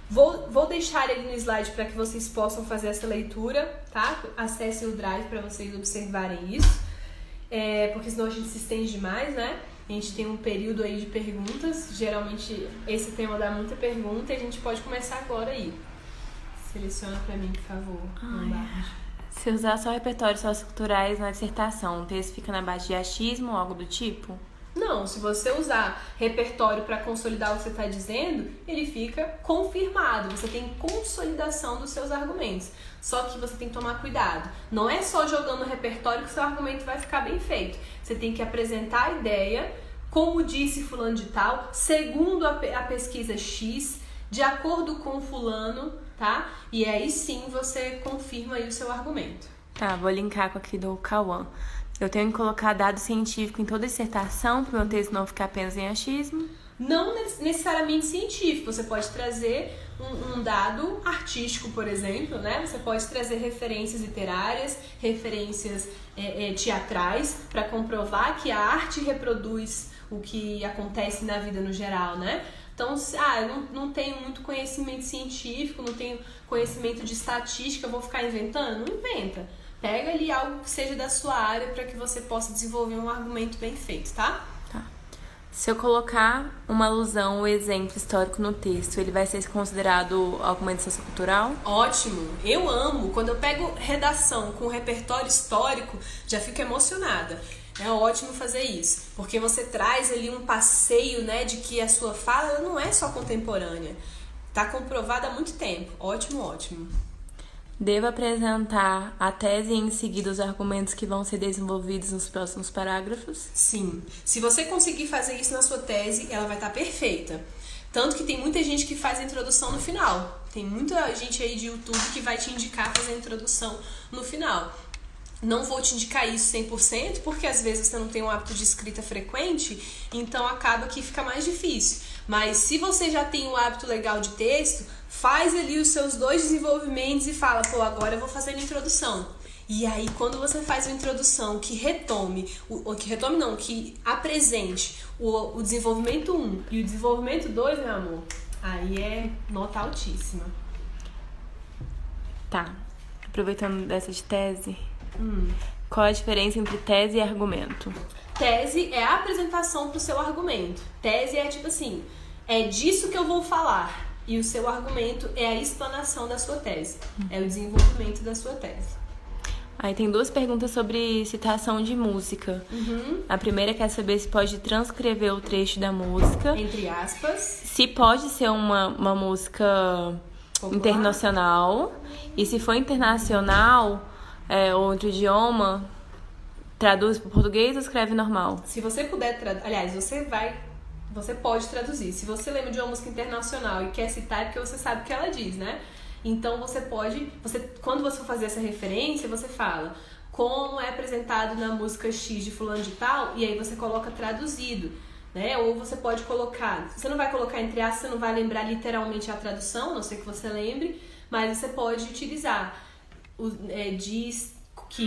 Vou deixar ele no slide para que vocês possam fazer essa leitura, tá? Acesse o Drive para vocês observarem isso, porque senão a gente se estende demais, né? A gente tem um período aí de perguntas, geralmente esse tema dá muita pergunta e a gente pode começar agora aí. Seleciona para mim, por favor, embaixo.
Se usar só repertórios socioculturais na dissertação, o texto fica na base de achismo ou algo do tipo?
Não, se você usar repertório para consolidar o que você está dizendo, ele fica confirmado. Você tem consolidação dos seus argumentos. Só que você tem que tomar cuidado. Não é só jogando no repertório que o seu argumento vai ficar bem feito. Você tem que apresentar a ideia, como disse fulano de tal, segundo a pesquisa X, de acordo com fulano, tá? E aí sim você confirma aí o seu argumento.
Tá, vou linkar com aqui do Cauã. Eu tenho que colocar dado científico em toda a dissertação para o meu texto não ficar apenas em achismo?
Não necessariamente científico, você pode trazer um dado artístico, por exemplo, né? Você pode trazer referências literárias, referências teatrais, para comprovar que a arte reproduz o que acontece na vida no geral, né? Então, eu não tenho muito conhecimento científico, não tenho conhecimento de estatística, vou ficar inventando? Não inventa. Pega ali algo que seja da sua área para que você possa desenvolver um argumento bem feito, tá?
Tá. Se eu colocar uma alusão ou exemplo histórico no texto, ele vai ser considerado argumento sociocultural?
Ótimo! Eu amo. Quando eu pego redação com repertório histórico, já fico emocionada. É ótimo fazer isso, porque você traz ali um passeio, né, de que a sua fala não é só contemporânea. Está comprovada há muito tempo. Ótimo, ótimo.
Devo apresentar a tese e em seguida os argumentos que vão ser desenvolvidos nos próximos parágrafos?
Sim. Se você conseguir fazer isso na sua tese, ela vai estar perfeita. Tanto que tem muita gente que faz a introdução no final. Tem muita gente aí de YouTube que vai te indicar fazer a introdução no final. Não vou te indicar isso 100%, porque às vezes você não tem um hábito de escrita frequente, então acaba que fica mais difícil. Mas se você já tem um hábito legal de texto, faz ali os seus 2 desenvolvimentos e fala, agora eu vou fazer a introdução. E aí, quando você faz uma introdução que que apresente o desenvolvimento 1 e o desenvolvimento 2, meu amor, aí é nota altíssima.
Tá. Aproveitando dessa de tese, qual a diferença entre tese e argumento?
Tese é a apresentação pro seu argumento. Tese é tipo assim, é disso que eu vou falar. E o seu argumento é a explanação da sua tese. É o desenvolvimento da sua tese.
Aí tem 2 perguntas sobre citação de música. A primeira quer saber se pode transcrever o trecho da música.
Entre aspas.
Se pode ser uma música popular, internacional. E se for internacional, outro idioma, traduz para o português ou escreve normal?
Se você puder você pode traduzir. Se você lembra de uma música internacional e quer citar, é porque você sabe o que ela diz, né? Então você pode, quando você for fazer essa referência, você fala: como é apresentado na música X de fulano de tal, e aí você coloca traduzido, né? Ou você pode colocar, você não vai colocar entre aspas, você não vai lembrar literalmente a tradução, a não ser que você lembre, mas você pode utilizar, diz que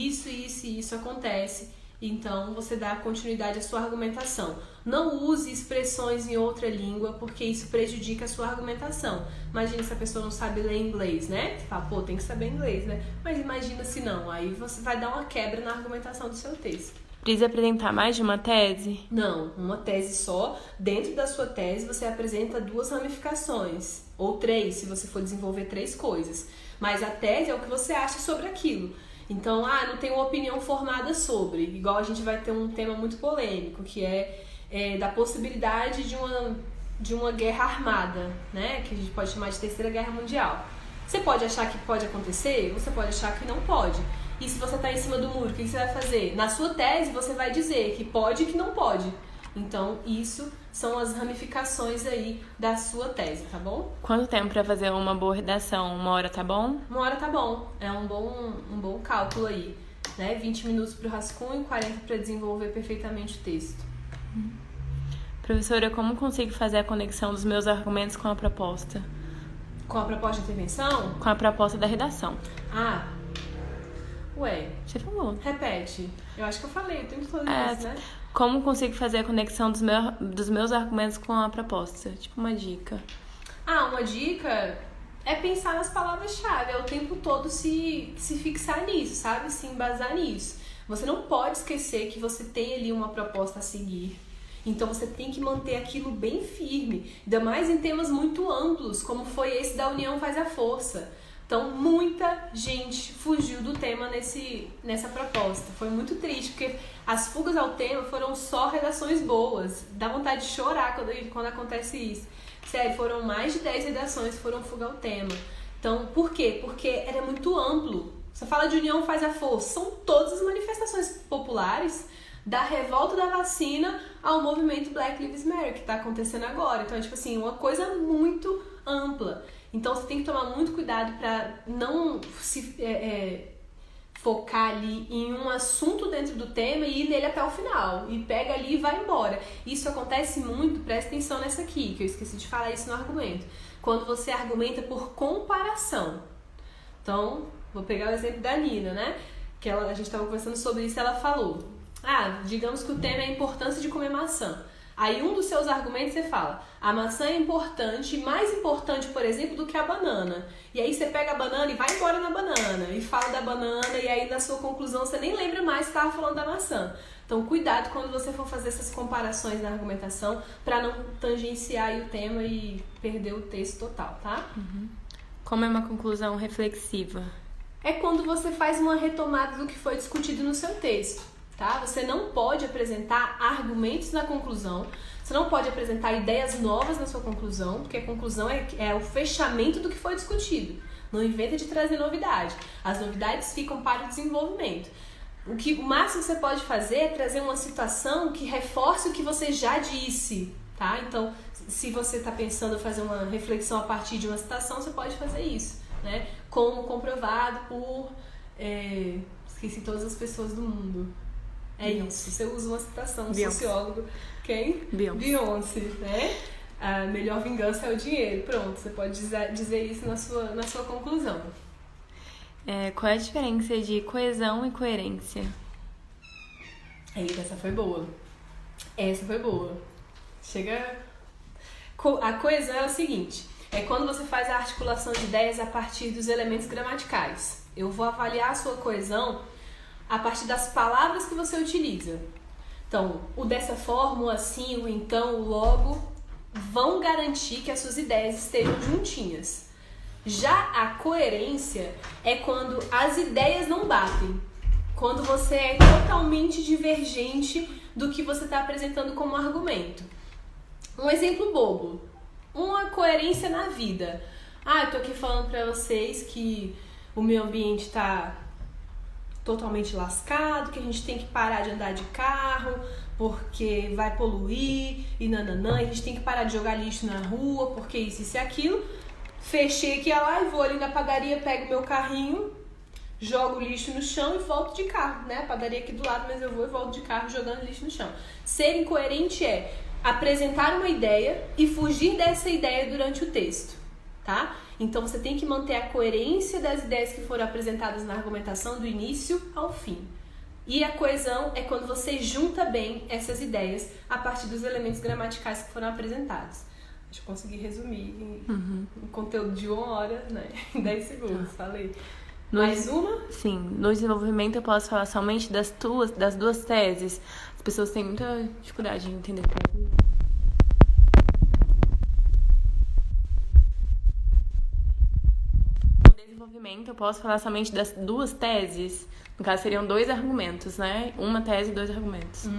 isso, isso e isso acontece, então você dá continuidade à sua argumentação. Não use expressões em outra língua, porque isso prejudica a sua argumentação. Imagina se a pessoa não sabe ler inglês, né? Você fala, pô, tem que saber inglês, né? Mas imagina se não, aí você vai dar uma quebra na argumentação do seu texto.
Precisa apresentar mais de uma tese?
Não, uma tese só. Dentro da sua tese você apresenta 2 ramificações, ou 3, se você for desenvolver 3 coisas. Mas a tese é o que você acha sobre aquilo. Então, não tenho uma opinião formada sobre. Igual a gente vai ter um tema muito polêmico, que é da possibilidade de uma guerra armada, né? Que a gente pode chamar de Terceira Guerra Mundial. Você pode achar que pode acontecer, você pode achar que não pode. E se você está em cima do muro, o que você vai fazer? Na sua tese, você vai dizer que pode e que não pode. Então, isso são as ramificações aí da sua tese, tá bom?
Quanto tempo para fazer uma boa redação? 1 hora tá bom?
1 hora tá bom. É um bom cálculo aí, né? 20 minutos pro rascunho, 40 para desenvolver perfeitamente o texto.
Professora, como consigo fazer a conexão dos meus argumentos com a proposta?
Com a proposta de intervenção?
Com a proposta da redação.
Ué.
Você falou.
Repete. Eu acho que eu falei o tempo todo isso, né?
Como consigo fazer a conexão dos meus argumentos com a proposta? Tipo uma dica.
Uma dica é pensar nas palavras-chave. É o tempo todo se fixar nisso, sabe? Se embasar nisso. Você não pode esquecer que você tem ali uma proposta a seguir. Então você tem que manter aquilo bem firme. Ainda mais em temas muito amplos, como foi esse da união faz a força. Então, muita gente fugiu do tema nessa proposta. Foi muito triste, porque as fugas ao tema foram só redações boas. Dá vontade de chorar quando acontece isso. Sério, foram mais de 10 redações que foram fuga ao tema. Então, por quê? Porque era muito amplo. Você fala de união faz a força. São todas as manifestações populares, da revolta da vacina ao movimento Black Lives Matter, que está acontecendo agora. Então, é tipo assim, uma coisa muito ampla. Então você tem que tomar muito cuidado para não se focar ali em um assunto dentro do tema e ir nele até o final. E pega ali e vai embora. Isso acontece muito, presta atenção nessa aqui, que eu esqueci de falar isso no argumento. Quando você argumenta por comparação. Então, vou pegar o exemplo da Nina, né? Que a gente estava conversando sobre isso e ela falou. Digamos que o tema é a importância de comer maçã. Aí um dos seus argumentos você fala, a maçã é importante, mais importante, por exemplo, do que a banana. E aí você pega a banana e vai embora na banana, e fala da banana, e aí na sua conclusão você nem lembra mais que estava falando da maçã. Então cuidado quando você for fazer essas comparações na argumentação, para não tangenciar aí o tema e perder o texto total, tá?
Como é uma conclusão reflexiva?
É quando você faz uma retomada do que foi discutido no seu texto. Tá? Você não pode apresentar argumentos na conclusão, você não pode apresentar ideias novas na sua conclusão, porque a conclusão é o fechamento do que foi discutido. Não inventa de trazer novidade. As novidades ficam para o desenvolvimento. O máximo que você pode fazer é trazer uma situação que reforce o que você já disse. Tá? Então, se você está pensando em fazer uma reflexão a partir de uma citação, você pode fazer isso. Né? Como comprovado por... esqueci todas as pessoas do mundo. Isso, você usa uma citação, um sociólogo. Quem? Beyoncé, né? A melhor vingança é o dinheiro. Pronto, você pode dizer isso na sua conclusão.
Qual é a diferença de coesão e coerência?
Eita, essa foi boa. A coesão é o seguinte, é quando você faz a articulação de ideias a partir dos elementos gramaticais. Eu vou avaliar a sua coesão a partir das palavras que você utiliza. Então, o dessa forma, o assim, o então, o logo, vão garantir que as suas ideias estejam juntinhas. Já a coerência é quando as ideias não batem. Quando você é totalmente divergente do que você está apresentando como argumento. Um exemplo bobo. Uma coerência na vida. Eu tô aqui falando pra vocês que o meio ambiente está totalmente lascado, que a gente tem que parar de andar de carro porque vai poluir e nananã, a gente tem que parar de jogar lixo na rua porque isso e aquilo. Fechei aqui lá e vou ali na padaria, pego meu carrinho, jogo lixo no chão e volto de carro, né? A padaria aqui do lado, mas eu vou e volto de carro jogando lixo no chão. Ser incoerente é apresentar uma ideia e fugir dessa ideia durante o texto, tá? Então você tem que manter a coerência das ideias que foram apresentadas na argumentação do início ao fim. E a coesão é quando você junta bem essas ideias a partir dos elementos gramaticais que foram apresentados. Deixa eu conseguir resumir em conteúdo de 1 hora, né? Em 10 segundos, falei. Mais uma?
Sim, no desenvolvimento eu posso falar somente das duas teses. As pessoas têm muita dificuldade de entender. No desenvolvimento eu posso falar somente das duas teses. No caso, seriam 2 argumentos, né? Uma tese e 2 argumentos.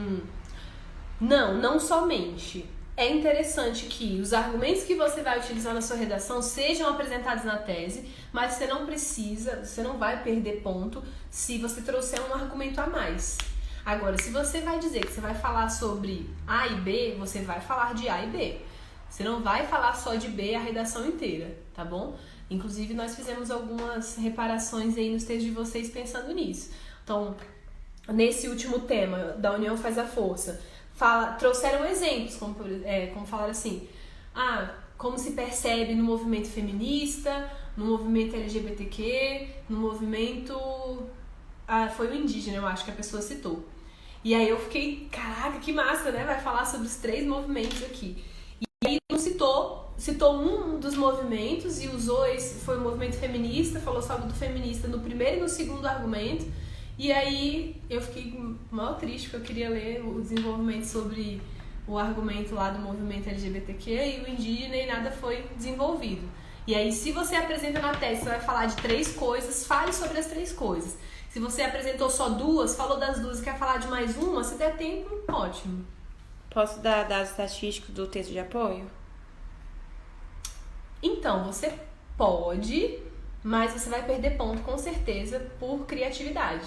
Não somente. É interessante que os argumentos que você vai utilizar na sua redação sejam apresentados na tese, mas você não vai perder ponto se você trouxer um argumento a mais. Agora, se você vai dizer que você vai falar sobre A e B, você vai falar de A e B. Você não vai falar só de B a redação inteira, tá bom? Inclusive, nós fizemos algumas reparações aí nos textos de vocês pensando nisso. Então, nesse último tema, da união faz a força, trouxeram exemplos, como falar assim, como se percebe no movimento feminista, no movimento LGBTQ, no movimento... foi o indígena, eu acho que a pessoa citou. E aí eu fiquei, caraca, que massa, né? Vai falar sobre os 3 movimentos aqui. E aí não citou um dos movimentos e usou foi o movimento feminista, falou só do feminista no primeiro e no segundo argumento. E aí eu fiquei mal triste, porque eu queria ler o desenvolvimento sobre o argumento lá do movimento LGBTQ e o indígena e nada foi desenvolvido. E aí, se você apresenta na tese, você vai falar de 3 coisas, fale sobre as 3 coisas. Se você apresentou só 2, falou das 2 e quer falar de mais uma, se der tempo, ótimo.
Posso dar dados estatísticos do texto de apoio?
Então, você pode, mas você vai perder ponto com certeza por criatividade.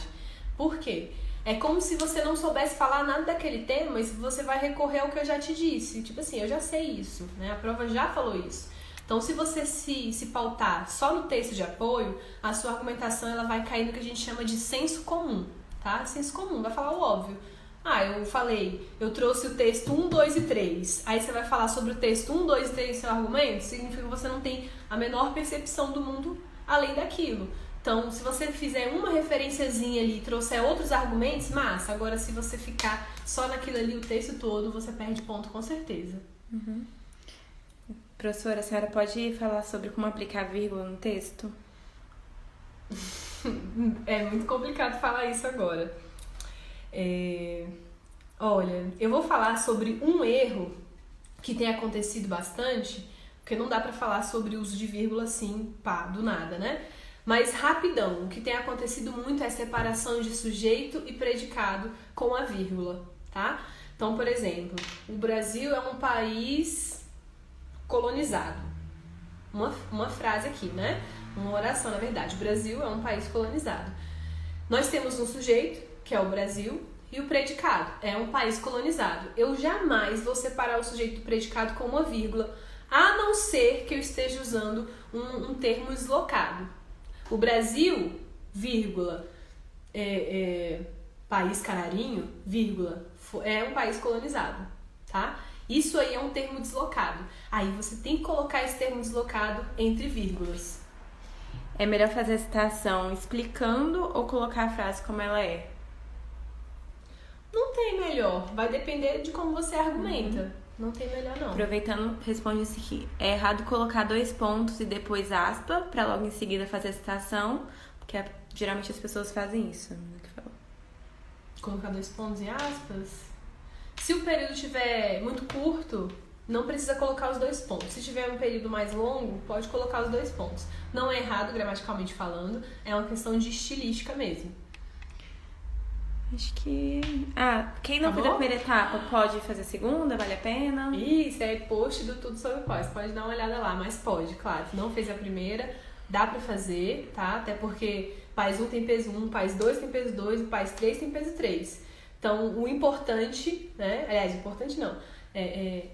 Por quê? É como se você não soubesse falar nada daquele tema e você vai recorrer ao que eu já te disse. Tipo assim, eu já sei isso, né? A prova já falou isso. Então, se você se pautar só no texto de apoio, a sua argumentação ela vai cair no que a gente chama de senso comum, tá? Senso comum, vai falar o óbvio. Eu trouxe o texto 1, 2 e 3. Aí você vai falar sobre o texto 1, 2 e 3 do seu argumento, significa que você não tem a menor percepção do mundo além daquilo. Então, se você fizer uma referenciazinha ali e trouxer outros argumentos, massa. Agora, se você ficar só naquilo ali o texto todo, você perde ponto com certeza.
Professora, a senhora pode falar sobre como aplicar vírgula no texto?
É muito complicado falar isso agora. Olha, eu vou falar sobre um erro que tem acontecido bastante, porque não dá pra falar sobre o uso de vírgula assim, do nada, né? Mas rapidão, o que tem acontecido muito é a separação de sujeito e predicado com a vírgula, tá? Então, por exemplo, o Brasil é um país colonizado. Uma frase aqui, né? Uma oração, na verdade. O Brasil é um país colonizado. Nós temos um sujeito, que é o Brasil, e o predicado é um país colonizado. Eu jamais vou separar o sujeito do predicado com uma vírgula, a não ser que eu esteja usando um termo deslocado. O Brasil, vírgula, país canarinho, vírgula, é um país colonizado, tá? Isso aí é um termo deslocado. Aí você tem que colocar esse termo deslocado entre vírgulas.
É melhor fazer a citação explicando ou colocar a frase como ela é?
Não tem melhor. Vai depender de como você argumenta. Não tem melhor, não.
Aproveitando, responde isso aqui. É errado colocar 2 pontos e depois aspa, pra logo em seguida fazer a citação, porque geralmente as pessoas fazem isso.
Colocar 2 pontos e aspas? Se o período estiver muito curto, não precisa colocar os 2 pontos. Se tiver um período mais longo, pode colocar os 2 pontos. Não é errado gramaticalmente falando, é uma questão de estilística mesmo.
Acho que... quem não fez a primeira etapa pode fazer a segunda, vale a pena?
Isso, é post do Tudo Sobre Pós. Pode dar uma olhada lá, mas pode, claro. Não fez a primeira, dá pra fazer, tá? Até porque PAS 1 tem peso 1, PAS 2 tem peso 2 e PAS 3 tem peso 3. Então, o importante, né? Aliás, importante não.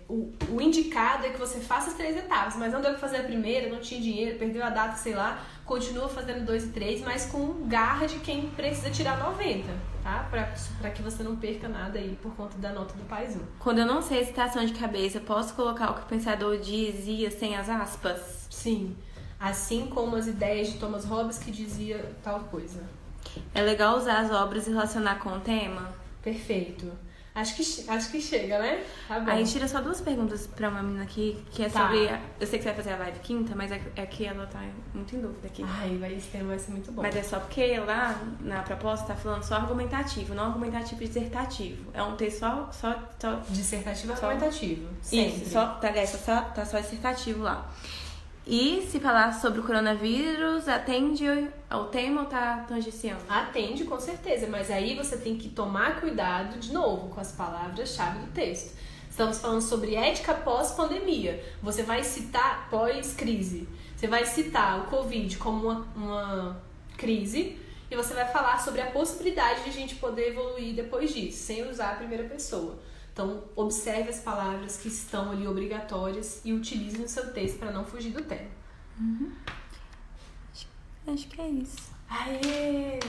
o indicado é que você faça as 3 etapas, mas não deu pra fazer a primeira, não tinha dinheiro, perdeu a data, sei lá, continua fazendo 2 e 3, mas com garra de quem precisa tirar 90, tá? Pra que você não perca nada aí por conta da nota do PAS 1.
Quando eu não sei a citação de cabeça, posso colocar o que o pensador dizia sem as aspas?
Sim, assim como as ideias de Thomas Hobbes que dizia tal coisa.
É legal usar as obras e relacionar com o tema?
Perfeito. Acho que chega, né? Tá bom.
Aí tira só 2 perguntas pra uma menina aqui, que é sobre... Eu sei que você vai fazer a live quinta, mas é que ela tá muito em dúvida aqui.
Ai, esse tema vai ser muito bom.
Mas é só porque lá na proposta tá falando só argumentativo, não argumentativo e dissertativo. É um texto só
dissertativo e argumentativo. Sempre.
Isso, tá só dissertativo lá. E se falar sobre o coronavírus, atende ao tema ou tá tangenciando?
Atende, com certeza, mas aí você tem que tomar cuidado, de novo, com as palavras-chave do texto. Estamos falando sobre ética pós-pandemia. Você vai citar pós-crise. Você vai citar o Covid como uma crise e você vai falar sobre a possibilidade de a gente poder evoluir depois disso, sem usar a primeira pessoa. Então, observe as palavras que estão ali obrigatórias e utilize no seu texto para não fugir do tema.
Acho que é isso.
Aê!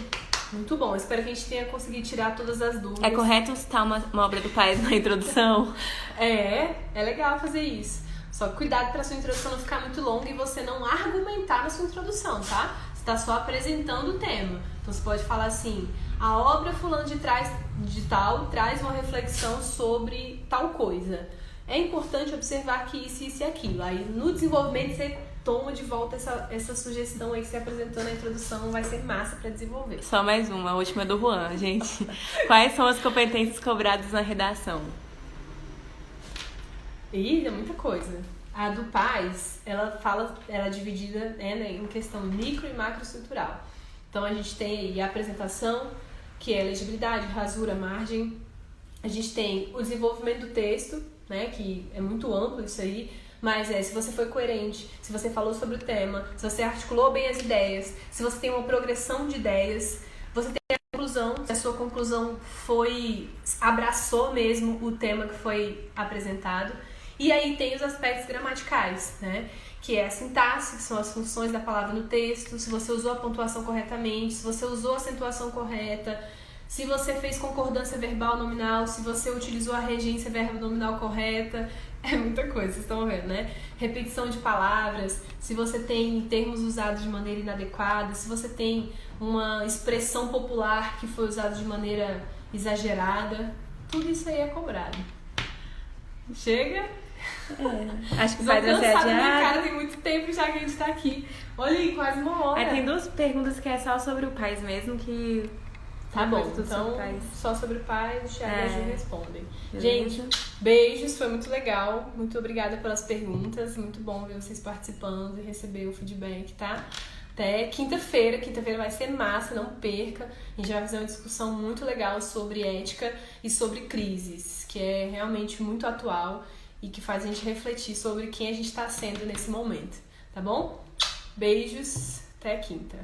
Muito bom. Espero que a gente tenha conseguido tirar todas as dúvidas.
É correto citar uma obra do PAS na introdução?
É legal fazer isso. Só cuidado para sua introdução não ficar muito longa e você não argumentar na sua introdução, tá? Você está só apresentando o tema. Então, você pode falar assim... A obra fulano de tal traz uma reflexão sobre tal coisa. É importante observar que isso e aquilo. Aí no desenvolvimento você toma de volta essa sugestão aí que você apresentou na introdução, vai ser massa para desenvolver.
Só mais uma, a última é do Juan, gente. Quais são as competências cobradas na redação?
Ih, é muita coisa. A do PAS, ela é dividida em questão micro e macroestrutural. Então a gente tem aí a apresentação, que é legibilidade, rasura, margem. A gente tem o desenvolvimento do texto, né, que é muito amplo isso aí, mas se você foi coerente, se você falou sobre o tema, se você articulou bem as ideias, se você tem uma progressão de ideias, você tem a conclusão, se a sua conclusão abraçou mesmo o tema que foi apresentado. E aí tem os aspectos gramaticais, né? Que é a sintaxe, que são as funções da palavra no texto, se você usou a pontuação corretamente, se você usou a acentuação correta, se você fez concordância verbal nominal, se você utilizou a regência verbo nominal correta. É muita coisa, vocês estão vendo, né? Repetição de palavras, se você tem termos usados de maneira inadequada, se você tem uma expressão popular que foi usada de maneira exagerada, tudo isso aí é cobrado. Chega?
Acho que vai dar
certo. Cara, tem muito tempo já que a gente tá aqui. Olha aí, quase uma hora.
Aí tem 2 perguntas que é só sobre o PAS mesmo, que...
Tá bom, então só sobre o PAS, os Thiago já respondem.
Beleza.
Gente, beijos, foi muito legal. Muito obrigada pelas perguntas. Muito bom ver vocês participando e receber o feedback, tá? Até quinta-feira. Quinta-feira vai ser massa, não perca. A gente vai fazer uma discussão muito legal sobre ética e sobre crises, que é realmente muito atual e que faz a gente refletir sobre quem a gente está sendo nesse momento, tá bom? Beijos, até quinta.